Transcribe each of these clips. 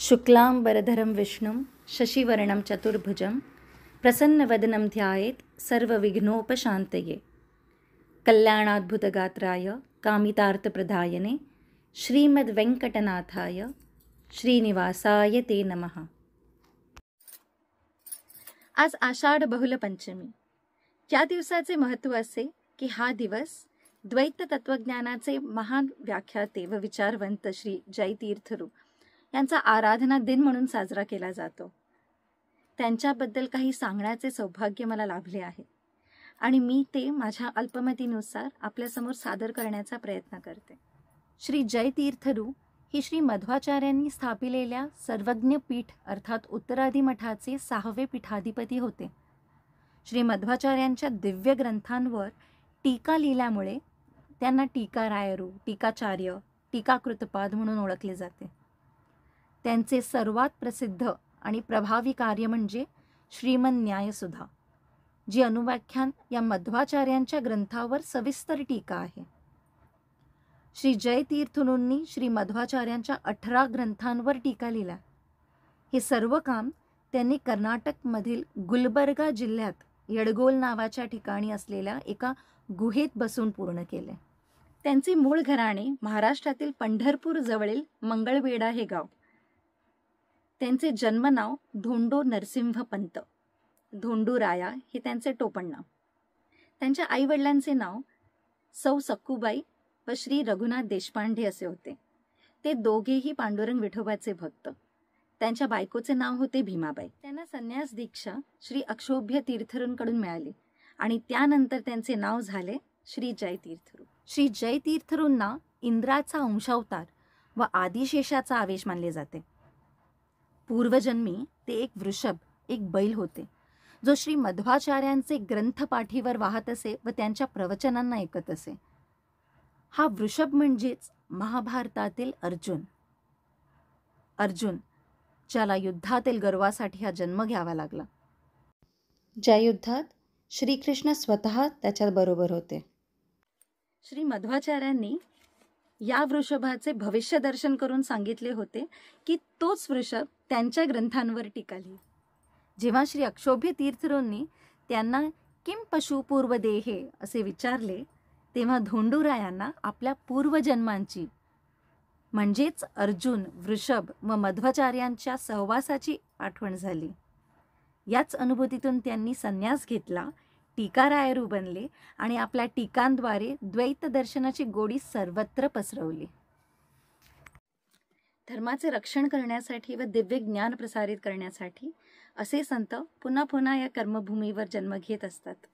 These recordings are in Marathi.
शुक्लांबरधरं विष्णुं शशिवर्णं चतुर्भुजं प्रसन्नवदनं ध्यायेत् सर्वविघ्नोपशान्तये। कल्याणाद्भुतगात्राय कामितार्थप्रदायने श्रीमद्वेंकटनाथाय श्रीनिवासाय ते नमः। आज आषाढ बहुल पंचमी। या दिवसाचे महत्त्व असे की हा दिवस द्वैत तत्वज्ञानाचे महान व्याख्याते व विचारवंत श्री जयतीर्थरू यांचा आराधना दिन म्हणून साजरा केला जातो। त्यांच्याबद्दल काही सांगण्याचे सौभाग्य मला लाभले आहे आणि मी ते माझ्या अल्पमतीनुसार आपल्यासमोर सादर करण्याचा प्रयत्न करते। श्री जयतीर्थरू ही श्री मध्वाचार्यांनी स्थापिलेल्या सर्वज्ञ पीठ अर्थात उत्तरादी मठाचे 6वे पीठाधिपती होते। श्री मध्वाचार्यांच्या दिव्य ग्रंथांवर टीका लिहिल्यामुळे त्यांना टीकारायरू, टीकाचार्य, टीकाकृतपाद म्हणून ओळखले जाते। त्यांचे सर्वात प्रसिद्ध आणि प्रभावी कार्य म्हणजे श्रीमन न्यायसुधा, जी अनुव्याख्यान या मध्वाचार्यांच्या ग्रंथावर सविस्तर टीका आहे। श्री जयतीर्थरूंनी श्री मध्वाचार्यांच्या 18 ग्रंथांवर टीका लिहिल्या। हे सर्व काम त्यांनी कर्नाटकमधील गुलबर्गा जिल्ह्यात येडगोल नावाच्या ठिकाणी असलेल्या एका गुहेत बसून पूर्ण केले। त्यांचे मूळ घराणे महाराष्ट्रातील पंढरपूर जवळील मंगळवेढा हे गाव। त्यांचे जन्मनाव धोंडो नरसिंह पंत, धोंडूराया हे त्यांचे टोपण नाव। त्यांच्या आईवडिलांचे नाव सौ सक्कूबाई व श्री रघुनाथ देशपांडे असे होते। ते दोघेही पांडुरंग विठोबाचे भक्त। त्यांच्या बायकोचे नाव होते भीमाबाई। त्यांना संन्यास दीक्षा श्री अक्षोभ्य तीर्थरूंकडून मिळाली आणि त्यानंतर त्यांचे नाव झाले श्री जयतीर्थरू। श्री जयतीर्थरूंना इंद्राचा अंशावतार व आदिशेषाचा आवेश मानले जाते। पूर्वजन्मी ते एक वृषभ, एक बैल होते, जो श्री मध्वाचार्यांचे ग्रंथ पाठीवर वाहत असे व त्यांच्या प्रवचनांना ऐकत असे। हा वृषभ म्हणजेच महाभारतातील अर्जुन। अर्जुन ज्याला युद्धातील गर्वासाठी हा जन्म घ्यावा लागला, ज्या युद्धात श्रीकृष्ण स्वतः त्याच्याबरोबर होते। श्री मध्वाचार्यांनी या वृषभाचे भविष्य दर्शन करून सांगितले होते की तोच वृषभ त्यांच्या ग्रंथांवर टीका लिही। जेव्हा श्री अक्षोभ्य तीर्थरूंनी त्यांना किम पशु पूर्व देहे असे विचारले, तेव्हा धोंडूरायांना आपल्या पूर्वजन्मांची म्हणजेच अर्जुन, वृषभ व मध्वाचार्यांच्या सहवासाची आठवण झाली। याच अनुभूतीतून त्यांनी संन्यास घेतला, टीकारायरू बनले आणि आपल्या टीकांद्वारे द्वैत दर्शनाची गोडी सर्वत्र पसरवली। धर्माचे रक्षण करण्यासाठी व दिव्य ज्ञान प्रसारित करण्यासाठी असे संत पुन्हा पुन्हा या कर्मभूमीवर जन्म घेत असतात।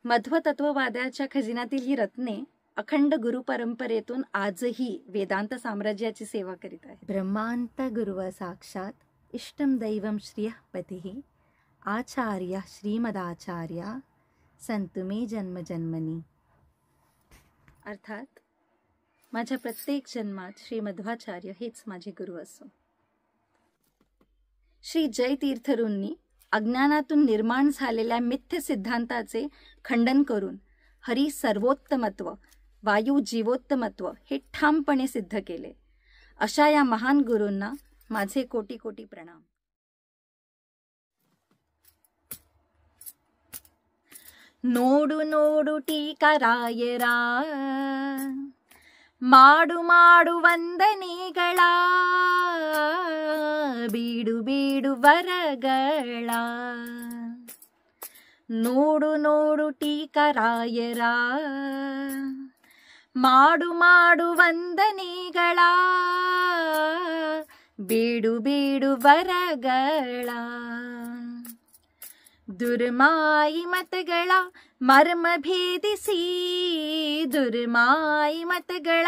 मध्व तत्ववादाच्या खजिन्यातील ही रत्ने अखंड गुरु परंपरेतून आजही वेदांत साम्राज्याची सेवा करीत आहे। ब्रह्मांत गुरुव साक्षात इष्टम दैवम श्रियः पतिः आचार्य श्रीमदाचार्य संतुमे जन्म जन्मनी। अर्थात माझ्या प्रत्येक जन्मात श्री मध्वाचार्य हेच माझे गुरु असो। श्री जयतीर्थरूंनी अज्ञानातून निर्माण झालेल्या मिथ्य सिद्धांताचे खंडन करून हरी सर्वोत्तमत्व, वायू जीवोत्तमत्व हे ठामपणे सिद्ध केले। अशा या महान गुरूंना माझे कोटी कोटी प्रणाम। ನೋಡು ನೋಡು ಟೀಕರಾಯರ ಮಾಡು ಮಾಡು ವಂದನೆಗಳ ಬೀಡು ಬೀಡು ವರಗಳ। ನೋಡು ನೋಡು ಟೀಕರಾಯರ ಮಾಡು ಮಾಡು ವಂದನೆಗಳ ಬೀಡು ಬೀಡು ವರಗಳ। ದುರ್ಮಾಯಿ ಮತಗಳ ಮರ್ಮ ಭೇದಿಸಿ, ದುರ್ಮಾಯಿ ಮತಗಳ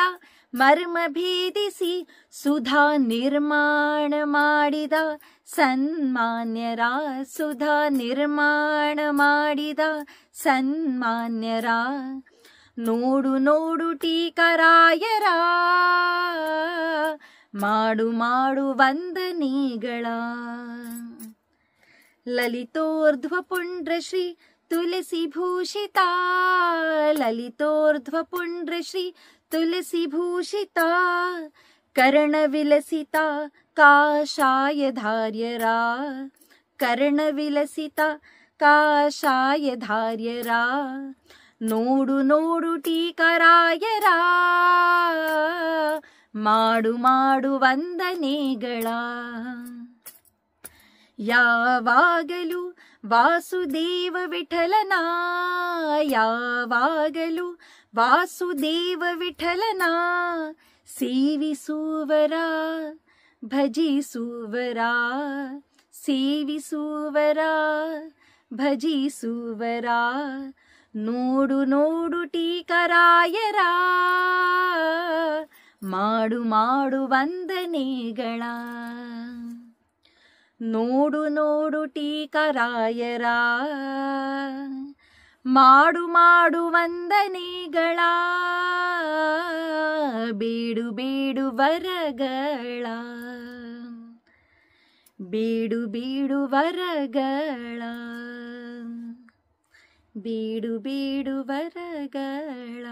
ಮರ್ಮ ಭೇದಿಸಿ ಸುಧಾ ನಿರ್ಮಾಣ ಮಾಡಿದ ಸನ್ಮಾನ್ಯರ, ಸುಧಾ ನಿರ್ಮಾಣ ಮಾಡಿದ ಸನ್ಮಾನ್ಯರ। ನೋಡು ನೋಡು ಟೀಕರಾಯರ ಮಾಡು ಮಾಡು ವಂದನೆಗಳ। ललितोर्ध्वपुण्ड्र श्री तुलसी भूषिता, ललितोर्ध्वपुण्ड्र श्री तुलसी भूषिता, कर्णविलसिता काषायधार्यरा कर्णविलसिता काषायधार्यरा ನೋಡು ನೋಡು ಟೀಕರಾಯರ ಮಾಡು ಮಾಡು ವಂದನೆಗಳ ಯಾವಾಗಲೂ ವಾಸುದೇವ ವಿಠಲನ ಯಾವಾಗಲೂ ವಾಸುದೇವ ವಿಠಲನ ಸೇವಿಸುವರ ಭಜಿಸುವರ ಸೇವಿಸುವರ ಭಜಿಸುವರ ನೋಡು ನೋಡು ಟೀಕರಾಯರ ಮಾಡು ಮಾಡು ವಂದನೆಗಳ ನೋಡು ನೋಡು ಟೀಕರಾಯರ ಮಾಡು ಮಾಡು ವಂದನೆಗಳ ಬೇಡು ಬೇಡು ವರಗಳ ಬೇಡು ಬೇಡು ವರಗಳ ಬೇಡು ಬೇಡು ವರಗಳ